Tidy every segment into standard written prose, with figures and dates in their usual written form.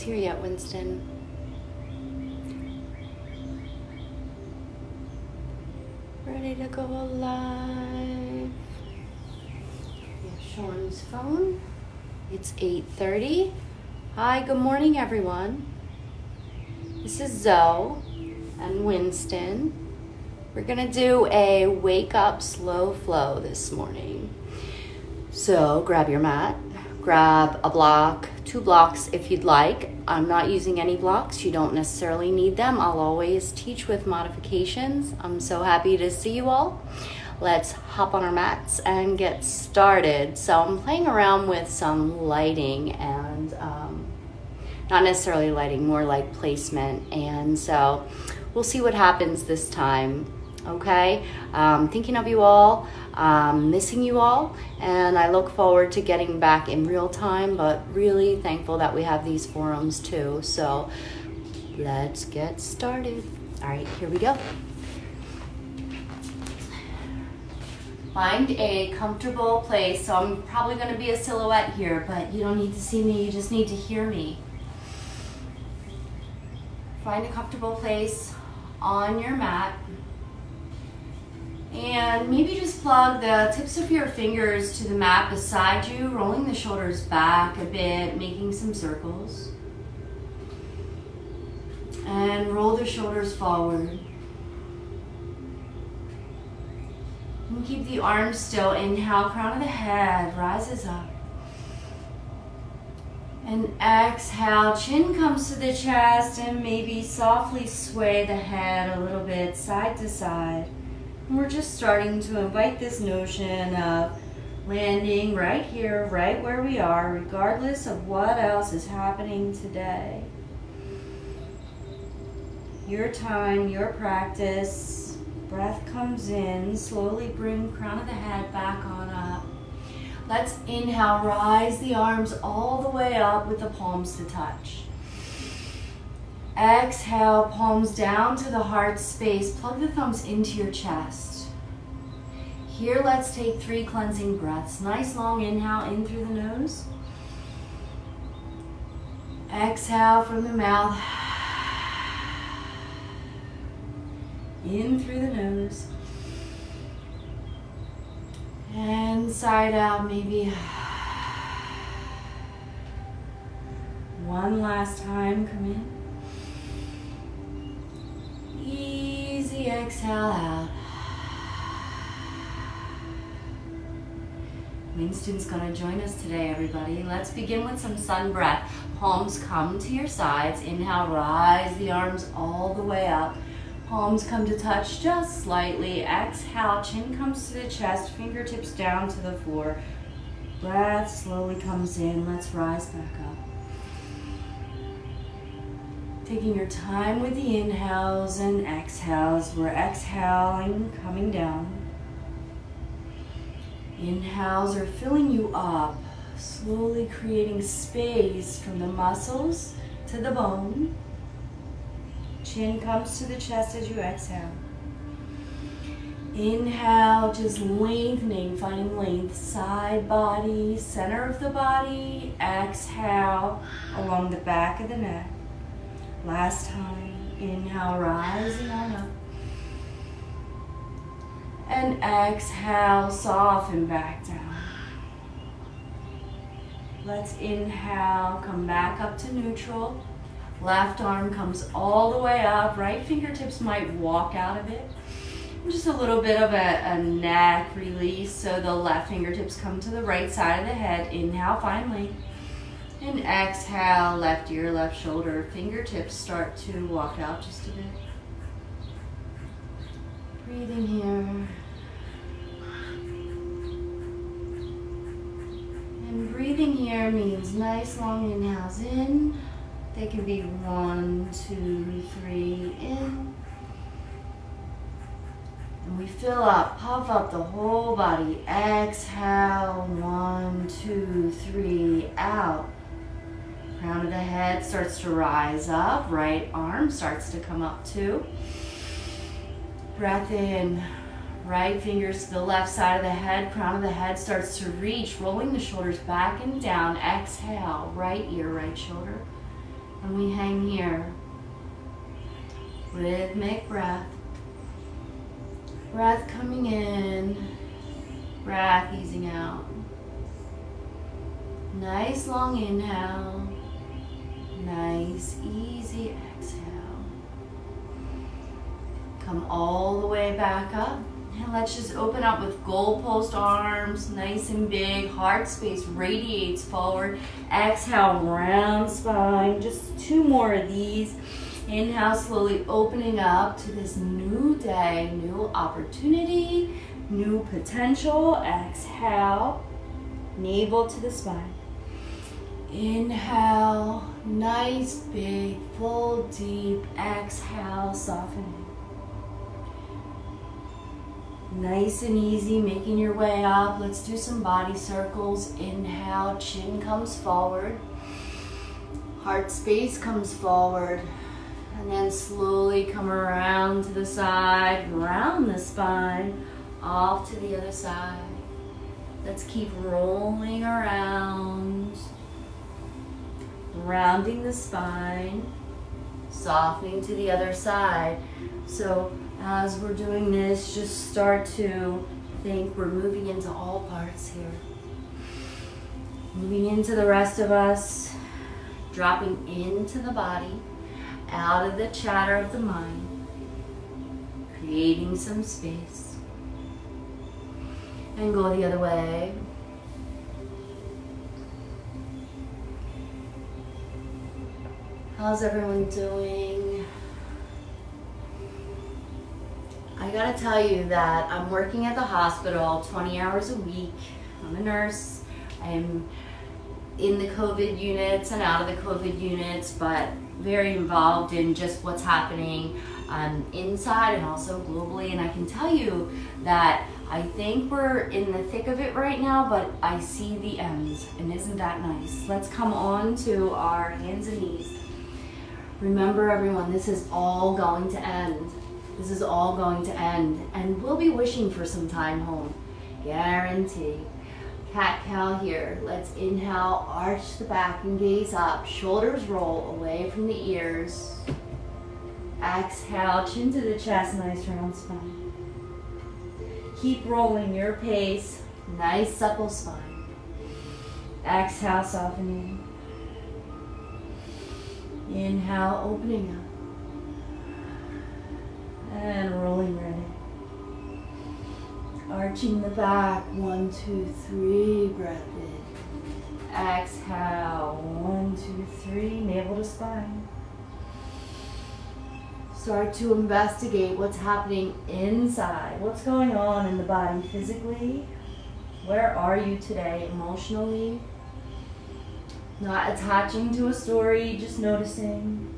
here yet, Winston. Ready to go live. We have Sean's phone. It's 8:30. Hi, good morning, everyone. This is Zoe and Winston. We're gonna do a wake up slow flow this morning. So grab your mat, grab a block, 2 blocks if you'd like. I'm not using any blocks. You don't necessarily need them. I'll always teach with modifications. I'm so happy to see you all. Let's hop on our mats and get started. So I'm playing around with some lighting and not necessarily lighting, more like placement. And so we'll see what happens this time. Okay, thinking of you all, missing you all, and I look forward to getting back in real time, but really thankful that we have these forums too. So let's get started. All right, here we go. Find a comfortable place. So I'm probably going to be a silhouette here, but you don't need to see me, you just need to hear me. Find a comfortable place on your mat. And maybe just plug the tips of your fingers to the mat beside you, rolling the shoulders back a bit, making some circles. And roll the shoulders forward. And keep the arms still. Inhale, crown of the head rises up. And exhale, chin comes to the chest, and maybe softly sway the head a little bit side to side. And we're just starting to invite this notion of landing right here, right where we are, regardless of what else is happening today. Your time, your practice. Breath comes in, slowly bring crown of the head back on up. Let's inhale, rise the arms all the way up with the palms to touch. Exhale, palms down to the heart space. Plug the thumbs into your chest. Here, let's take 3 cleansing breaths. Nice long inhale in through the nose. Exhale from the mouth. In through the nose. And side out, maybe. One last time, come in. Easy exhale out. Winston's gonna join us today, everybody. Let's begin with some sun breath. Palms come to your sides. Inhale, rise the arms all the way up. Palms come to touch just slightly. Exhale, chin comes to the chest, fingertips down to the floor. Breath slowly comes in. Let's rise back up. Taking your time with the inhales and exhales. We're exhaling, coming down. Inhales are filling you up, slowly creating space from the muscles to the bone. Chin comes to the chest as you exhale. Inhale, just lengthening, finding length, side body, center of the body. Exhale, along the back of the neck. Last time, inhale, rising on up. And exhale, soften back down. Let's inhale, come back up to neutral. Left arm comes all the way up. Right fingertips might walk out of it. Just a little bit of a neck release. So the left fingertips come to the right side of the head. Inhale, find length. And exhale, left ear, left shoulder. Fingertips start to walk out just a bit. Breathing here. And breathing here means nice long inhales in. They can be 1, 2, 3 in. And we fill up, puff up the whole body. Exhale, 1, 2, 3, out. Crown of the head starts to rise up. Right arm starts to come up too. Breath in. Right fingers to the left side of the head. Crown of the head starts to reach, rolling the shoulders back and down. Exhale, right ear, right shoulder. And we hang here. Rhythmic breath. Breath coming in, breath easing out. Nice long inhale, nice easy exhale. Come all the way back up. And let's just open up with goalpost arms, nice and big. Heart space radiates forward. Exhale, round spine. Just 2 more of these. Inhale, slowly opening up to this new day, new opportunity, new potential. Exhale, navel to the spine. Inhale, nice, big, full, deep. Exhale, softening. Nice and easy, making your way up. Let's do some body circles. Inhale, chin comes forward. Heart space comes forward. And then slowly come around to the side, around the spine, off to the other side. Let's keep rolling around. Rounding the spine, softening to the other side. So as we're doing this, just start to think we're moving into all parts here. Moving into the rest of us, dropping into the body, out of the chatter of the mind, creating some space. And go the other way. How's everyone doing? I gotta tell you that I'm working at the hospital 20 hours a week. I'm a nurse. I'm in the COVID units and out of the COVID units, but very involved in just what's happening inside and also globally. And I can tell you that I think we're in the thick of it right now, but I see the ends, and isn't that nice? Let's come on to our hands and knees. Remember everyone, this is all going to end. This is all going to end, and we'll be wishing for some time home. Guarantee. Cat-cow here. Let's inhale, arch the back and gaze up. Shoulders roll away from the ears. Exhale, chin to the chest, nice round spine. Keep rolling your pace. Nice supple spine. Exhale, softening. Inhale, opening up. And rolling ready. Arching the back, 1, 2, 3, breath in. Exhale, 1, 2, 3, navel to spine. Start to investigate what's happening inside. What's going on in the body physically? Where are you today emotionally? Not attaching to a story, just noticing.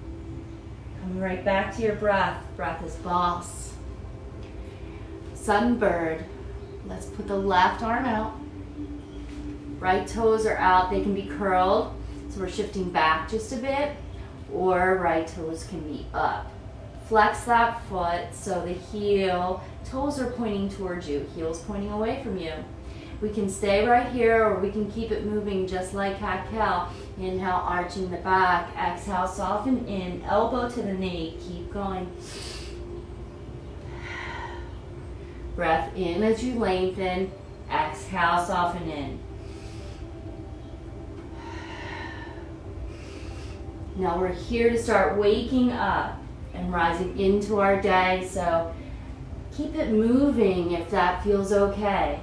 Coming right back to your breath. Breath is boss. Sunbird. Let's put the left arm out. Right toes are out. They can be curled. So we're shifting back just a bit. Or right toes can be up. Flex that foot so the toes are pointing towards you. Heel's pointing away from you. We can stay right here, or we can keep it moving just like cat-cow. Inhale, arching the back. Exhale, soften in. Elbow to the knee. Keep going. Breath in as you lengthen. Exhale, soften in. Now we're here to start waking up and rising into our day. So keep it moving if that feels okay.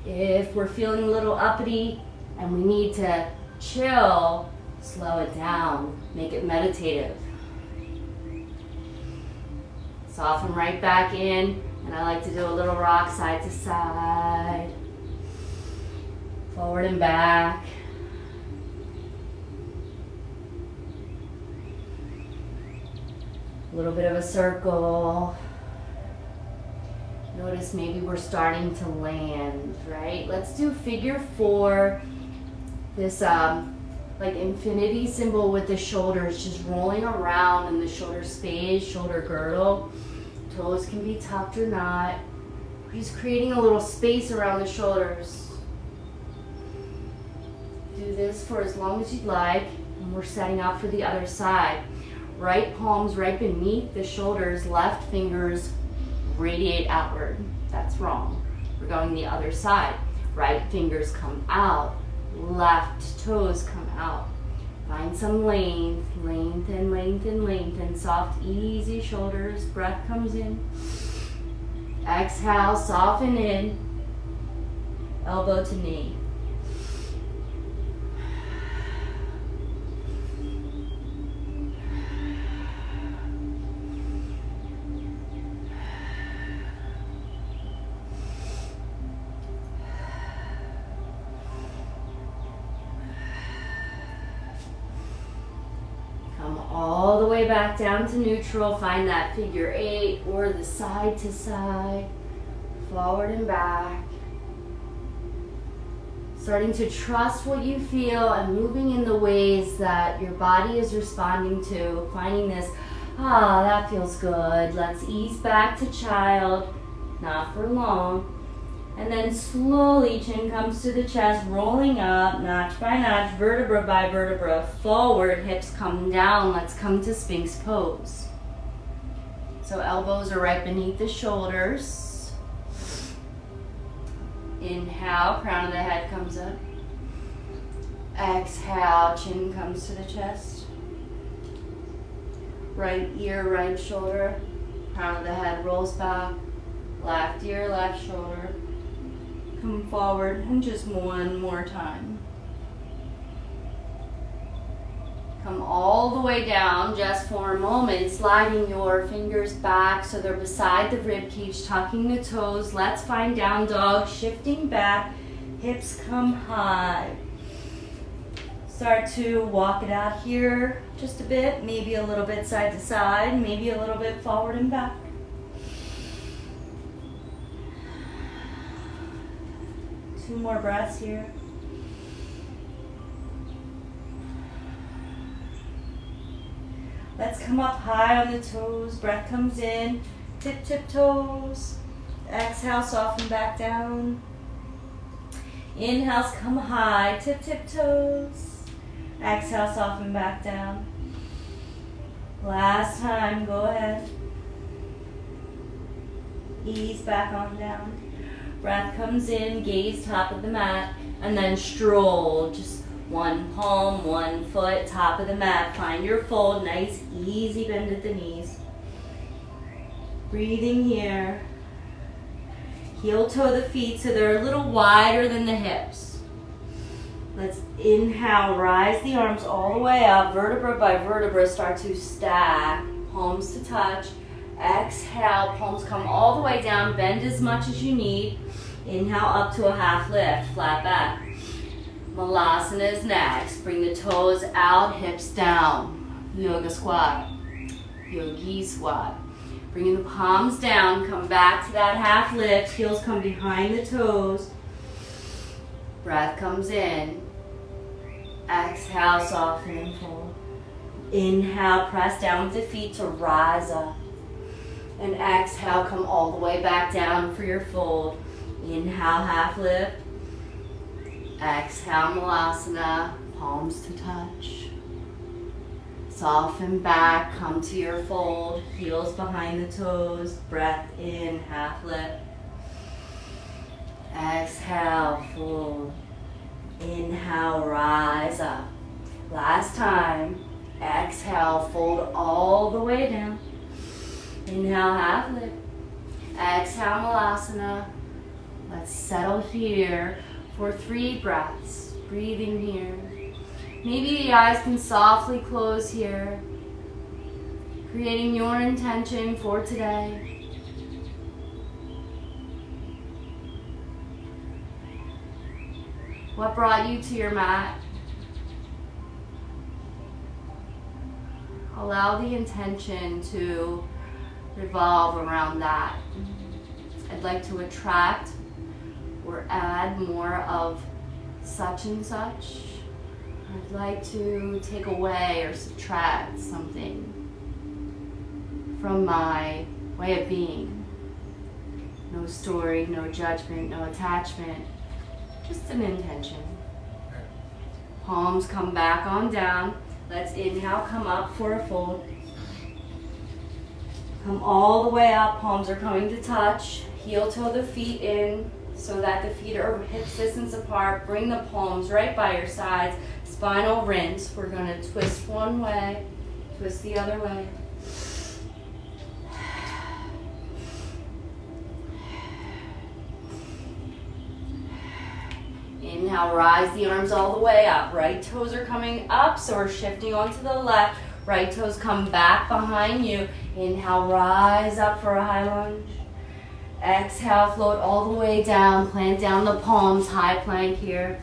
If we're feeling a little uppity and we need to chill, slow it down, make it meditative. Soften right back in, and I like to do a little rock side to side, forward and back. A little bit of a circle. Notice maybe we're starting to land, right? Let's do figure 4. This like infinity symbol with the shoulders just rolling around in the shoulder space, shoulder girdle. Toes can be tucked or not. Just creating a little space around the shoulders. Do do this for as long as you'd like, and we're setting up for the other side. Right palms right beneath the shoulders, left fingers radiate outward. That's wrong. We're going the other side. Right fingers come out, left toes come out. Find some length, lengthen, lengthen, lengthen. Soft, easy shoulders. Breath comes in. Exhale, soften in. Elbow to knee. All the way back down to neutral. Find that figure 8 or the side to side, forward and back. Starting to trust what you feel and moving in the ways that your body is responding to. Finding this, that feels good. Let's ease back to child, not for long. And then slowly, chin comes to the chest, rolling up, notch by notch, vertebra by vertebra, forward, hips come down. Let's come to Sphinx pose. So elbows are right beneath the shoulders. Inhale, crown of the head comes up. Exhale, chin comes to the chest. Right ear, right shoulder, crown of the head rolls back. Left ear, left shoulder. Come forward and just one more time. Come all the way down just for a moment, sliding your fingers back so they're beside the rib cage, tucking the toes. Let's find down dog, shifting back, hips come high. Start to walk it out here just a bit, maybe a little bit side to side, maybe a little bit forward and back. Two more breaths here. Let's come up high on the toes. Breath comes in. Tip, tip toes. Exhale, soften back down. Inhales, come high. Tip, tip toes. Exhale, soften back down. Last time, go ahead. Ease back on down. Breath comes in, gaze top of the mat, and then stroll. Just one palm, one foot, top of the mat. Find your fold, nice, easy bend at the knees. Breathing here. Heel toe the feet so they're a little wider than the hips. Let's inhale, rise the arms all the way up, vertebra by vertebra, start to stack, palms to touch. Exhale, palms come all the way down, bend as much as you need. Inhale up to a half lift, flat back. Malasana is next. Bring the toes out, hips down. Yoga squat, yogi squat. Bringing the palms down, come back to that half lift. Heels come behind the toes. Breath comes in. Exhale, soften and fold. Inhale, press down with the feet to rise up. And exhale, come all the way back down for your fold. Inhale, half lift. Exhale, Malasana, palms to touch. Soften back, come to your fold, heels behind the toes, breath in, half lift. Exhale, fold. Inhale, rise up. Last time, exhale, fold all the way down. Inhale, half lift. Exhale, Malasana. Let's settle here for 3 breaths. Breathing here. Maybe the eyes can softly close here. Creating your intention for today. What brought you to your mat? Allow the intention to revolve around that. I'd like to attract or add more of such and such. I'd like to take away or subtract something from my way of being. No story, no judgment, no attachment, just an intention. Palms come back on down. Let's inhale, come up for a fold. Come all the way up, palms are coming to touch. Heel toe the feet in so that the feet are hip distance apart. Bring the palms right by your sides. Spinal rinse. We're going to twist one way, twist the other way. Inhale, rise the arms all the way up. Right toes are coming up, so we're shifting onto the left. Right toes come back behind you. Inhale, rise up for a high lunge. Exhale, float all the way down. Plant down the palms, high plank here.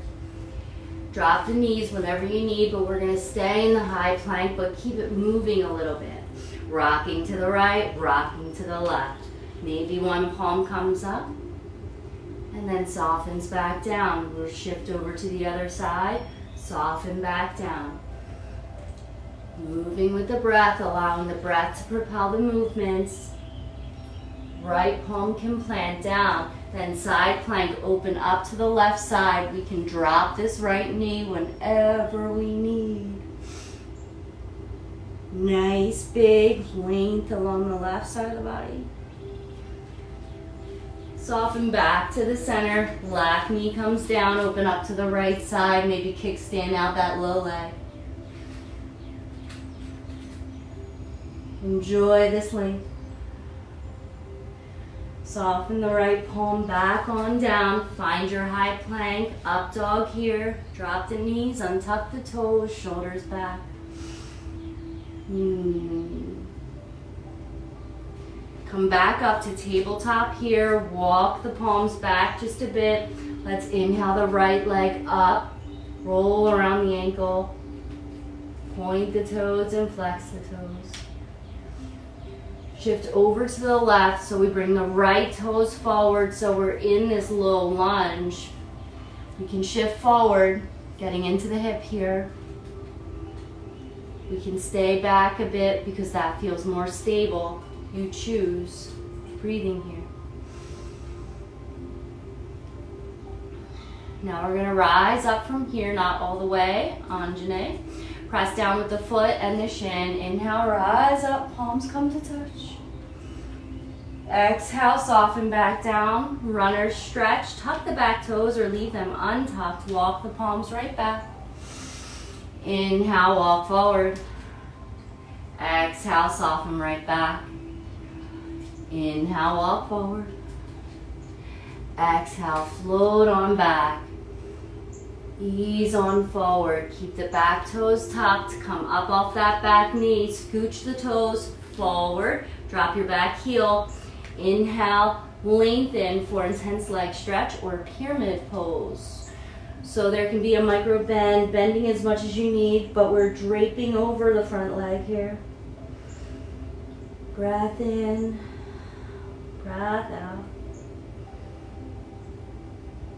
Drop the knees whenever you need, but we're going to stay in the high plank, but keep it moving a little bit. Rocking to the right, rocking to the left. Maybe one palm comes up and then softens back down. We'll shift over to the other side, soften back down. Moving with the breath, allowing the breath to propel the movements. Right palm can plant down, then side plank, open up to the left side. We can drop this right knee whenever we need. Nice big length along the left side of the body. Soften back to the center, left knee comes down, open up to the right side, maybe kickstand out that low leg. Enjoy this length. Soften the right palm back on down, find your high plank, up dog here, drop the knees, untuck the toes, shoulders back. Come back up to tabletop here, walk the palms back just a bit. Let's inhale the right leg up, roll around the ankle, point the toes and flex the toes. Shift over to the left, so we bring the right toes forward, so we're in this low lunge. We can shift forward, getting into the hip here. We can stay back a bit because that feels more stable. You choose. Breathing here. Now we're going to rise up from here, not all the way, Anjane. Press down with the foot and the shin. Inhale, rise up, palms come to touch. Exhale, soften back down. Runner's stretch. Tuck the back toes or leave them untucked. Walk the palms right back. Inhale, walk forward. Exhale, soften right back. Inhale, walk forward. Exhale, float on back. Ease on forward. Keep the back toes tucked. Come up off that back knee. Scooch the toes forward. Drop your back heel. Inhale, lengthen for intense leg stretch or pyramid pose. So there can be a micro bend, bending as much as you need, but we're draping over the front leg here. Breath in, breath out.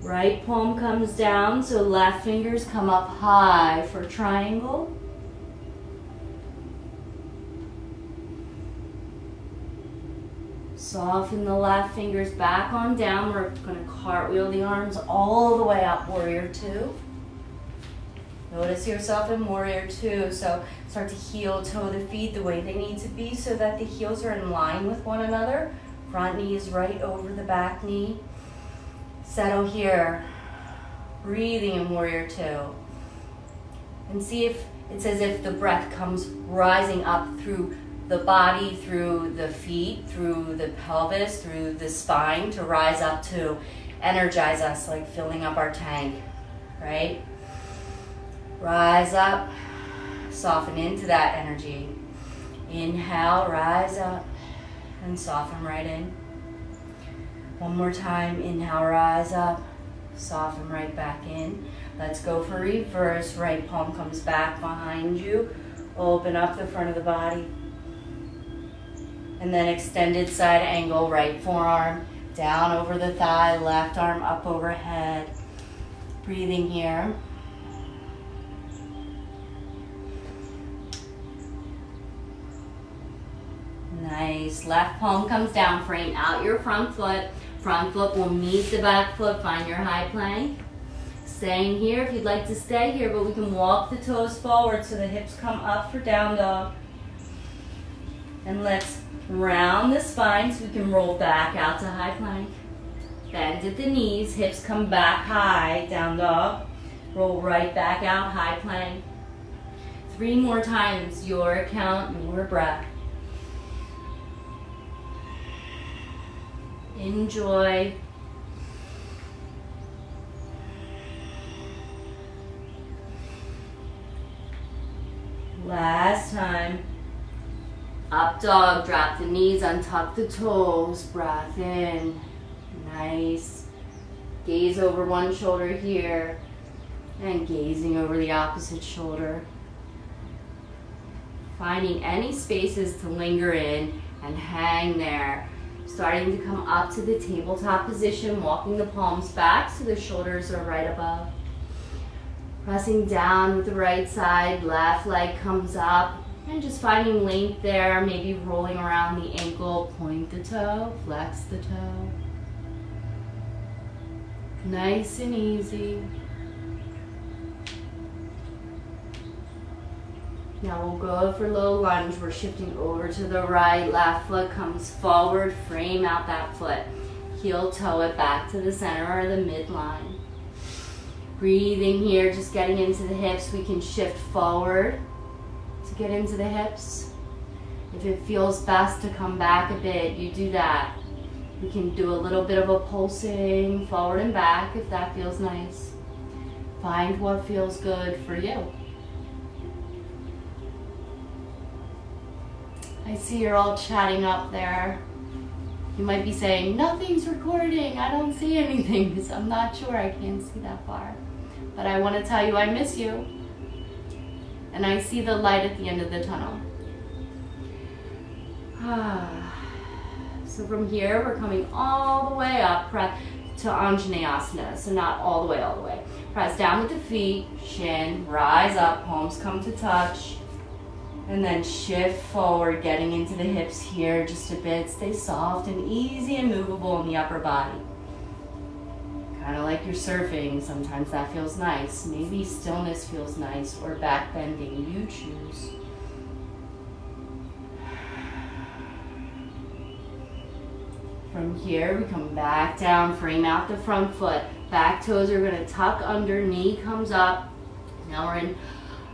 Right palm comes down, so left fingers come up high for triangle. Soften the left fingers back on down. We're going to cartwheel the arms all the way up, warrior two. Notice yourself in warrior two. So start to heel toe the feet the way they need to be so that the heels are in line with one another. Front knee is right over the back knee. Settle here. Breathing in warrior two. And see if it's as if the breath comes rising up through the body, through the feet, through the pelvis, through the spine to rise up to energize us, like filling up our tank, right? Rise up, soften into that energy. Inhale, rise up, and soften right in. One more time, inhale, rise up, soften right back in. Let's go for reverse. Right palm comes back behind you. Open up the front of the body. And then extended side angle, right forearm down over the thigh, left arm up overhead. Breathing here. Nice. Left palm comes down, frame out your front foot. Front foot will meet the back foot, find your high plank. Staying here if you'd like to stay here, but we can walk the toes forward so the hips come up for down dog. And let's round the spine so we can roll back out to high plank. Bend at the knees, hips come back high, down dog. Roll right back out, high plank. 3 more times, your count, your breath. Enjoy. Last time. Up dog, drop the knees, untuck the toes, breath in. Nice. Gaze over one shoulder here and gazing over the opposite shoulder. Finding any spaces to linger in and hang there. Starting to come up to the tabletop position, walking the palms back so the shoulders are right above. Pressing down with the right side, left leg comes up. And just finding length there, maybe rolling around the ankle, point the toe, flex the toe. Nice and easy. Now we'll go for low lunge. We're shifting over to the right, left foot comes forward, frame out that foot. Heel toe it back to the center or the midline. Breathing here, just getting into the hips. We can shift forward to get into the hips. If it feels best to come back a bit, you do that. We can do a little bit of a pulsing forward and back if that feels nice. Find what feels good for you. I see you're all chatting up there. You might be saying, nothing's recording, I don't see anything, because I'm not sure, I can't see that far. But I want to tell you I miss you. And I see the light at the end of the tunnel. So from here, we're coming all the way up to Anjaneyasana. So not all the way. Press down with the feet, shin, rise up, palms come to touch. And then shift forward, getting into the hips here just a bit. Stay soft and easy and movable in the upper body. Kind of like you're surfing, sometimes that feels nice. Maybe stillness feels nice, or back bending, you choose. From here, we come back down, frame out the front foot. Back toes are gonna tuck under, knee comes up. Now we're in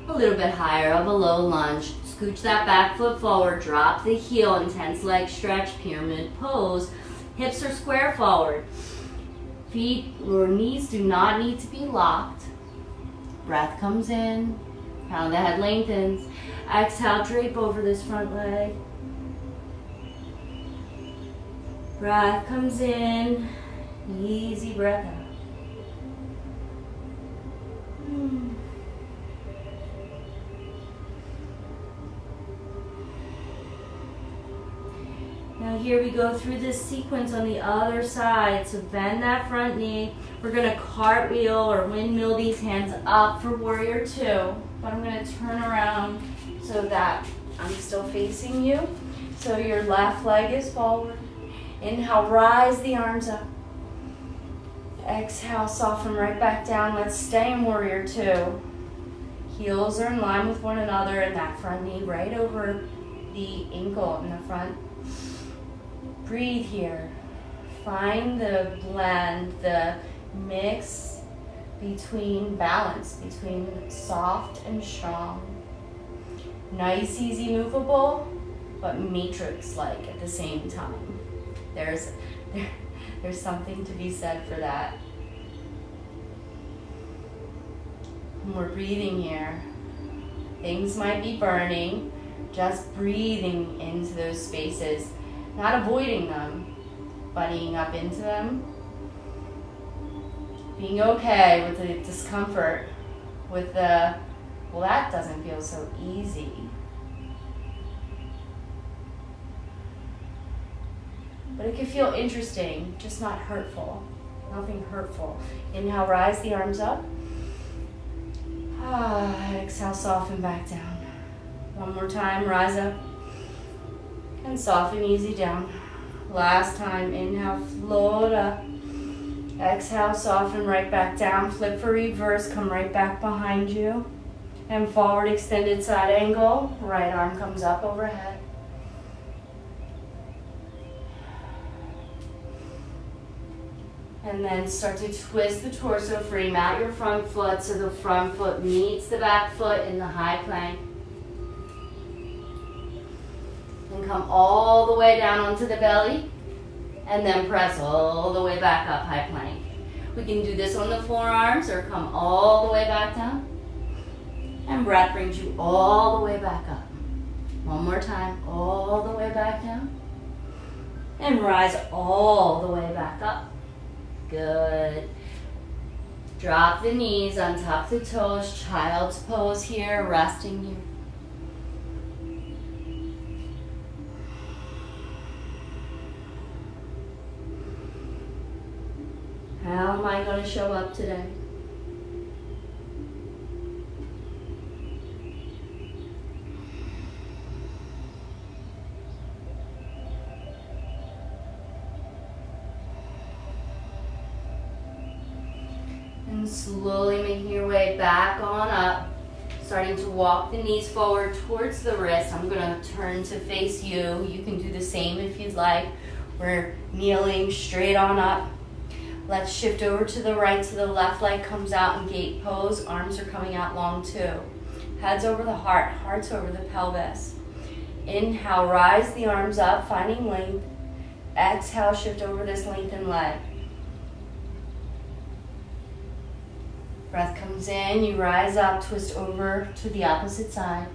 a little bit higher of a low lunge. Scooch that back foot forward, drop the heel, intense leg stretch, pyramid pose. Hips are square forward. Feet or knees do not need to be locked. Breath comes in, crown of the head lengthens. Exhale, drape over this front leg. Breath comes in, easy breath out. Now here we go through this sequence on the other side. So bend that front knee. We're gonna cartwheel or windmill these hands up for warrior 2. But I'm gonna turn around so that I'm still facing you. So your left leg is forward. Inhale, rise the arms up. Exhale, soften right back down. Let's stay in warrior 2. Heels are in line with one another and that front knee right over the ankle in the front. Breathe here. Find the blend, the mix between balance, between soft and strong. Nice, easy, movable, but matrix-like at the same time. There's something to be said for that. And we're breathing here. Things might be burning, just breathing into those spaces. Not avoiding them, bunnying up into them. Being okay with the discomfort, with the, well, that doesn't feel so easy. But it can feel interesting, just not hurtful. Nothing hurtful. Inhale, rise the arms up. Exhale, soften back down. One more time, rise up. And soften easy down. Last time, inhale, float up. Exhale, soften right back down. Flip for reverse, come right back behind you. And forward extended side angle. Right arm comes up overhead. And then start to twist the torso free. Mat your front foot so the front foot meets the back foot in the high plank. And come all the way down onto the belly. And then press all the way back up, high plank. We can do this on the forearms or come all the way back down. And breath brings you all the way back up. One more time, all the way back down. And rise all the way back up. Good. Drop the knees, untuck the toes, child's pose here, resting here. How am I going to show up today? And slowly making your way back on up, starting to walk the knees forward towards the wrist. I'm going to turn to face you. You can do the same if you'd like. We're kneeling straight on up. Let's shift over to the right so the left leg comes out in gate pose. Arms are coming out long too. Head's over the heart, heart's over the pelvis. Inhale, rise the arms up, finding length. Exhale, shift over this lengthened leg. Breath comes in, you rise up, twist over to the opposite side.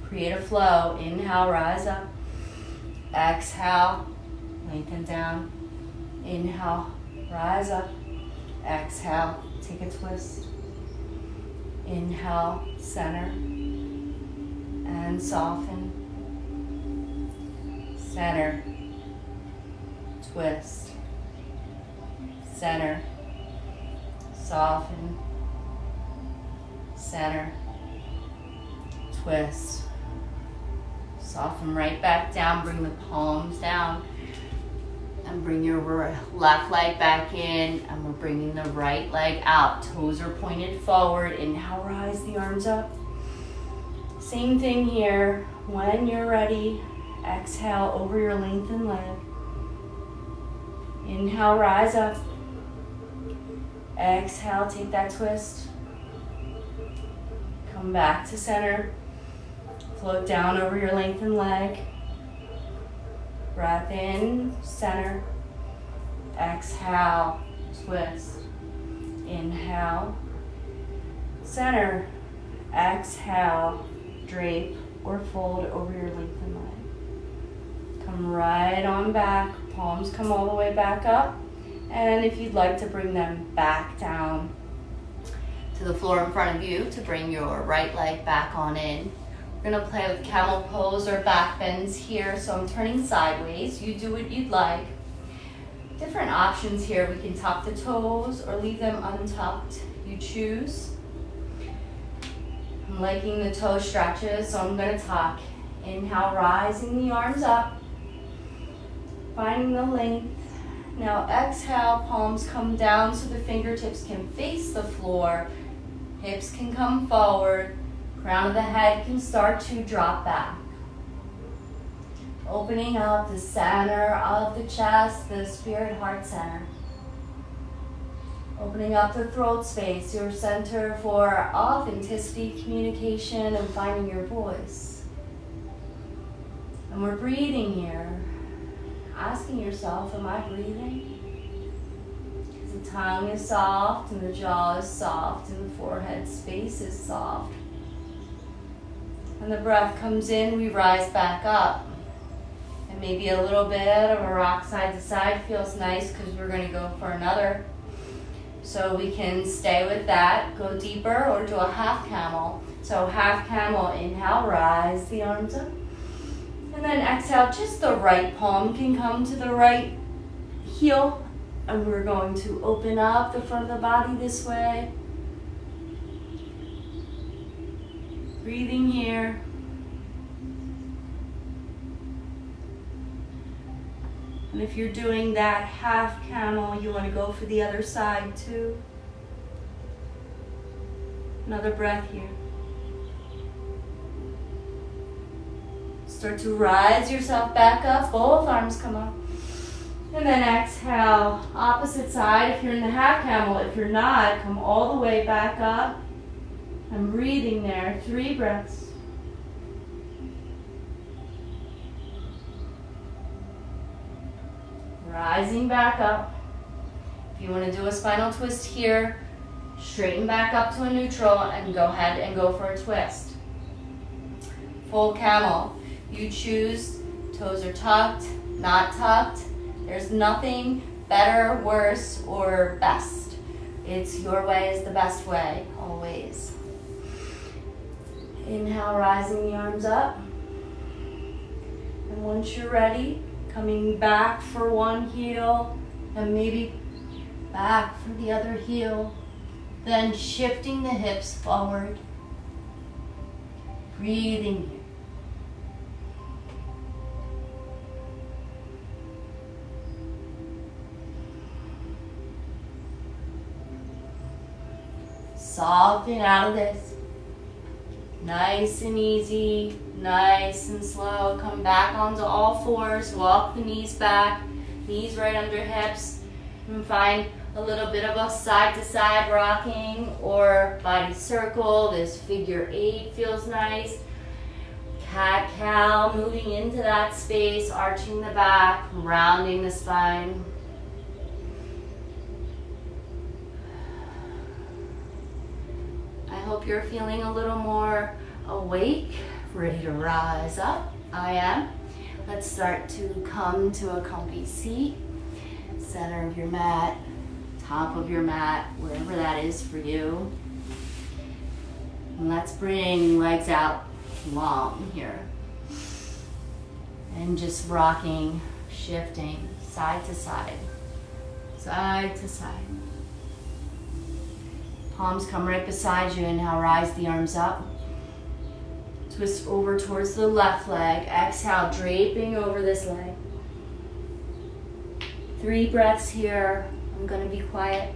Create a flow. Inhale, rise up. Exhale, lengthen down. Inhale, rise up. Exhale, take a twist. Inhale, center. And soften. Center. Twist. Center. Soften. Center. Twist. Soften right back down. Bring the palms down. And bring your left leg back in. And we're bringing the right leg out. Toes are pointed forward. Inhale, rise the arms up. Same thing here. When you're ready, exhale over your lengthened leg. Inhale, rise up. Exhale, take that twist. Come back to center. Float down over your lengthened leg. Breath in, center. Exhale, twist. Inhale, center. Exhale, drape or fold over your lengthened leg. Come right on back. Palms come all the way back up. And if you'd like to bring them back down to the floor in front of you to bring your right leg back on in. We're gonna play with camel pose or back bends here. So I'm turning sideways. You do what you'd like. Different options here. We can tuck the toes or leave them untucked. You choose. I'm liking the toe stretches, so I'm gonna tuck. Inhale, rising the arms up. Finding the length. Now exhale, palms come down so the fingertips can face the floor. Hips can come forward. Crown of the head can start to drop back. Opening up the center of the chest, the spirit heart center. Opening up the throat space, your center for authenticity, communication, and finding your voice. And we're breathing here. Asking yourself, am I breathing? The tongue is soft and the jaw is soft and the forehead space is soft. And the breath comes in, we rise back up. And maybe a little bit of a rock side to side feels nice because we're going to go for another. So we can stay with that, go deeper, or do a half camel. So half camel, inhale, rise the arms up. And then exhale, just the right palm can come to the right heel. And we're going to open up the front of the body this way. Breathing here. And if you're doing that half camel, you want to go for the other side too. Another breath here. Start to rise yourself back up. Both arms come up. And then exhale, opposite side if you're in the half camel. If you're not, come all the way back up. I'm breathing there. 3 breaths. Rising back up. If you want to do a spinal twist here, straighten back up to a neutral and go ahead and go for a twist. Full camel. You choose, toes are tucked, not tucked. There's nothing better, worse, or best. It's your way is the best way, always. Inhale, rising the arms up. And once you're ready, coming back for one heel, and maybe back for the other heel. Then shifting the hips forward. Breathing here. Soften out of this. Nice and easy, nice and slow. Come back onto all fours. Walk the knees back, knees right under hips. And find a little bit of a side-to-side rocking or body circle. This figure 8 feels nice. Cat-cow, moving into that space, arching the back, rounding the spine. I hope you're feeling a little more awake, ready to rise up. I am. Let's start to come to a comfy seat. Center of your mat, top of your mat, wherever that is for you. And let's bring legs out long here. And just rocking, shifting, side to side, side to side. Palms come right beside you. Inhale, rise the arms up. Twist over towards the left leg. Exhale, draping over this leg. 3 breaths here. I'm going to be quiet.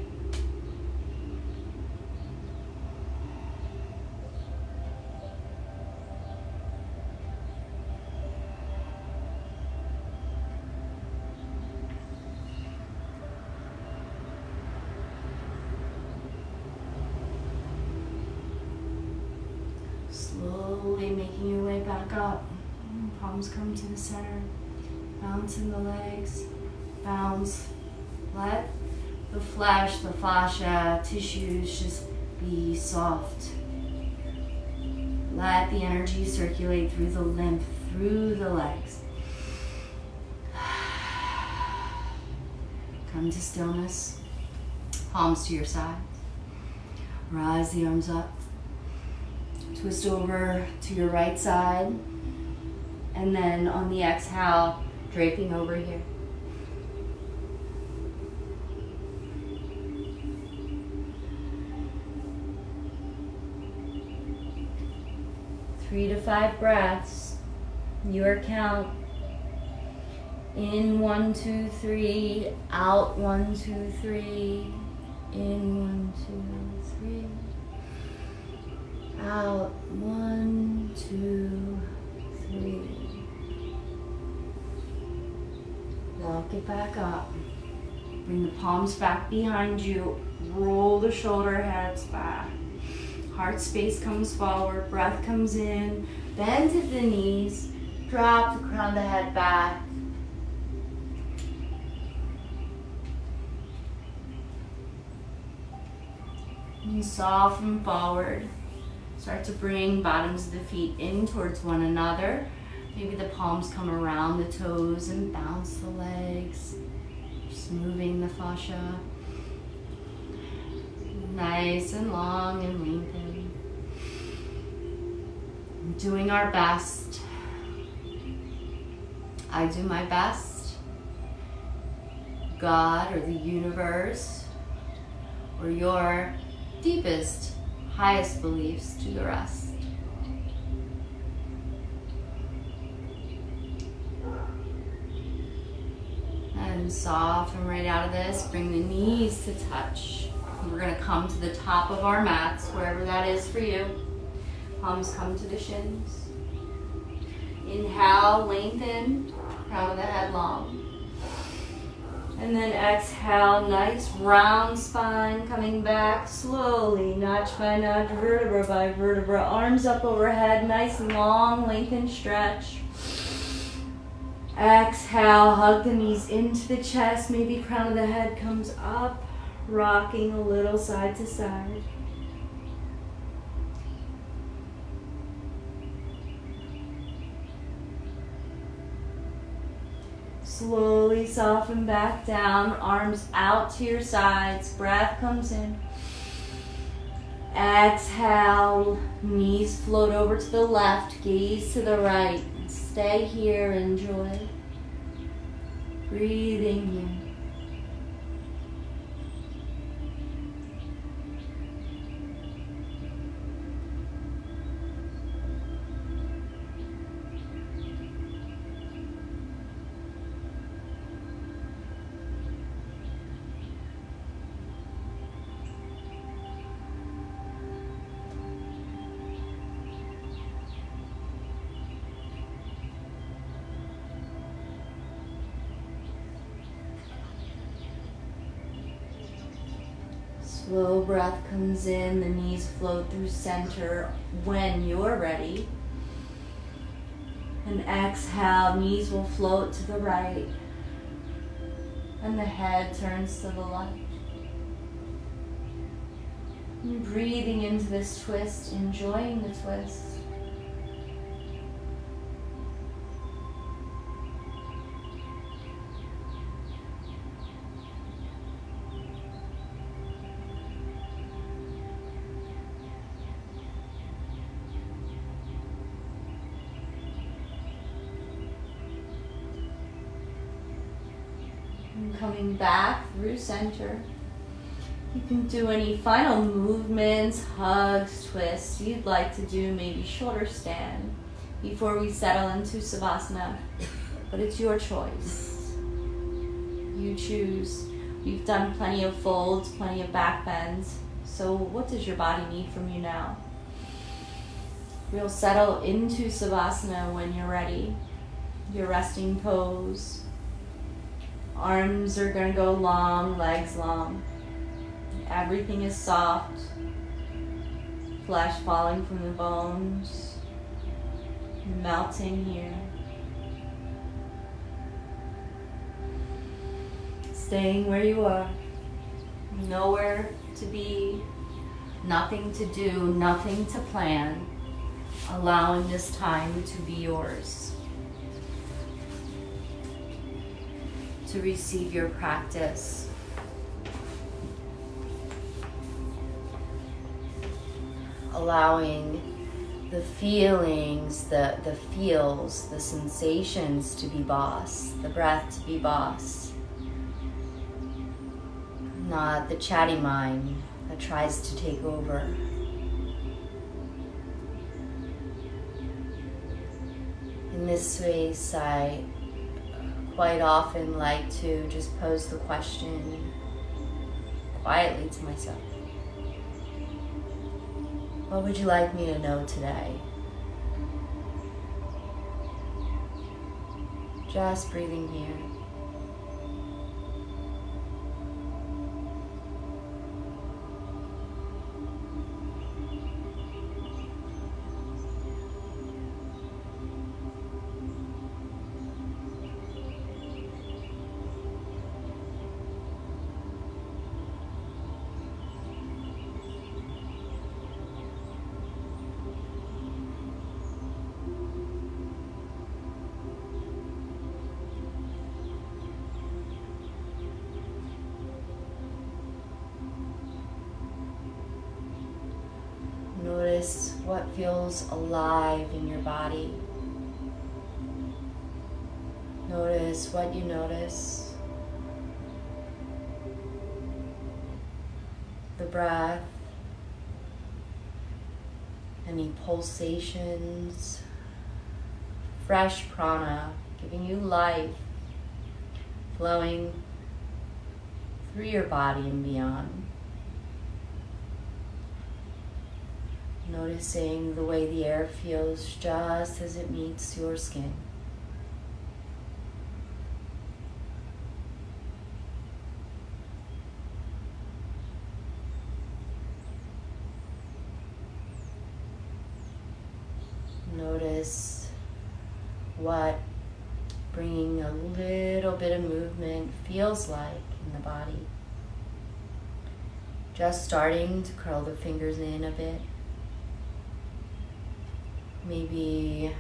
Slowly making your way back up. Palms come to the center. Bouncing the legs. Bounce. Let the flesh, the fascia, tissues just be soft. Let the energy circulate through the lymph, through the legs. Come to stillness. Palms to your sides. Rise the arms up. Twist over to your right side. And then on the exhale, draping over here. Three to 5 breaths. Your count. In 1, 2, 3. Out 1, 2, 3. In 1, 2, 3. Out 1, 2, 3. Walk it back up. Bring the palms back behind you. Roll the shoulder heads back. Heart space comes forward, breath comes in, bend to the knees, drop the crown of the head back. And soften forward. Start to bring bottoms of the feet in towards one another. Maybe the palms come around the toes and bounce the legs. Just moving the fascia. Nice and long and lengthened. Doing our best. I do my best. God or the universe or your deepest, highest beliefs do the rest. And soften right out of this. Bring the knees to touch. We're going to come to the top of our mats, wherever that is for you. Palms come to the shins. Inhale, lengthen, crown of the head long. And then exhale, nice round spine coming back slowly, notch by notch, vertebra by vertebra. Arms up overhead, nice long lengthened stretch. Exhale, hug the knees into the chest. Maybe crown of the head comes up, rocking a little side to side. Slowly soften back down, arms out to your sides, breath comes in. Exhale, knees float over to the left, gaze to the right. Stay here, enjoy. Breathing in. Slow breath comes in, the knees float through center when you're ready. And exhale, knees will float to the right. And the head turns to the left. And breathing into this twist, enjoying the twist. Coming back through center. You can do any final movements, hugs, twists you'd like to do, maybe shoulder stand before we settle into Savasana, but it's your choice. You choose. We've done plenty of folds, plenty of back bends, so what does your body need from you now? We'll settle into Savasana when you're ready. Your resting pose. Arms are going to go long, legs long. Everything is soft. Flesh falling from the bones. Melting here. Staying where you are. Nowhere to be. Nothing to do. Nothing to plan. Allowing this time to be yours. To receive your practice. Allowing the feelings, the feels, the sensations to be boss, the breath to be boss. Not the chatty mind that tries to take over. In this space, I quite often like to just pose the question quietly to myself. What would you like me to know today? Just breathing here. Notice what feels alive in your body. Notice what you notice. The breath, any pulsations, fresh prana, giving you life, flowing through your body and beyond. Noticing the way the air feels just as it meets your skin. Notice what bringing a little bit of movement feels like in the body. Just starting to curl the fingers in a bit. Maybe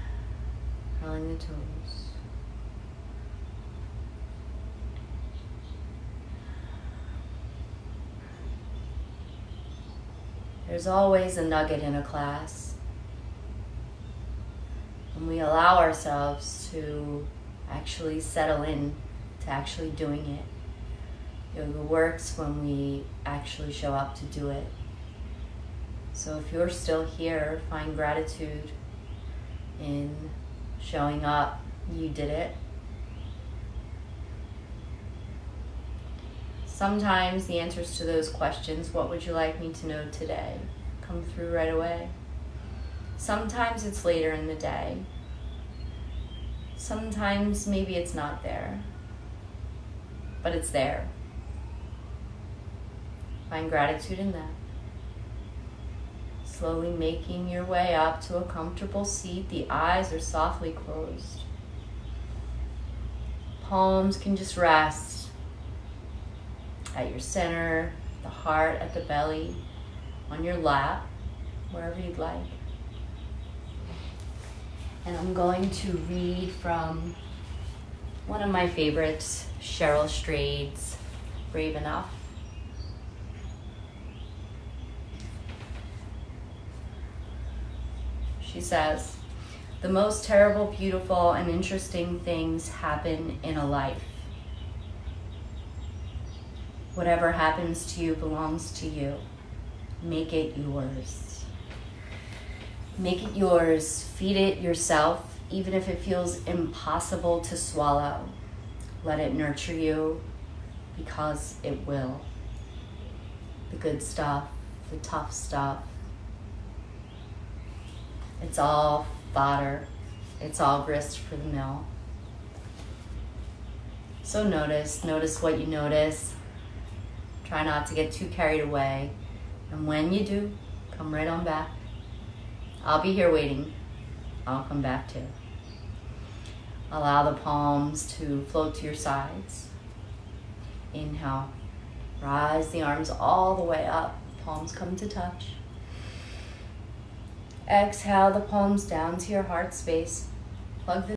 curling the toes. There's always a nugget in a class. When we allow ourselves to actually settle in to actually doing it. Yoga works when we actually show up to do it. So if you're still here, find gratitude in showing up. You did it. Sometimes the answers to those questions, what would you like me to know today, come through right away. Sometimes it's later in the day. Sometimes maybe it's not there, but it's there. Find gratitude in that. Slowly making your way up to a comfortable seat. The eyes are softly closed. Palms can just rest at your center, the heart at the belly, on your lap, wherever you'd like. And I'm going to read from one of my favorites, Cheryl Strayed's Brave Enough. She says, "The most terrible, beautiful, and interesting things happen in a life. Whatever happens to you belongs to you. Make it yours. Make it yours. Feed it yourself, even if it feels impossible to swallow. Let it nurture you, because it will. The good stuff, the tough stuff. It's all fodder. It's all grist for the mill." So notice what you notice. Try not to get too carried away. And when you do, come right on back. I'll be here waiting. I'll come back too. Allow the palms to float to your sides. Inhale. Rise the arms all the way up. Palms come to touch. Exhale the palms down to your heart space. Plug the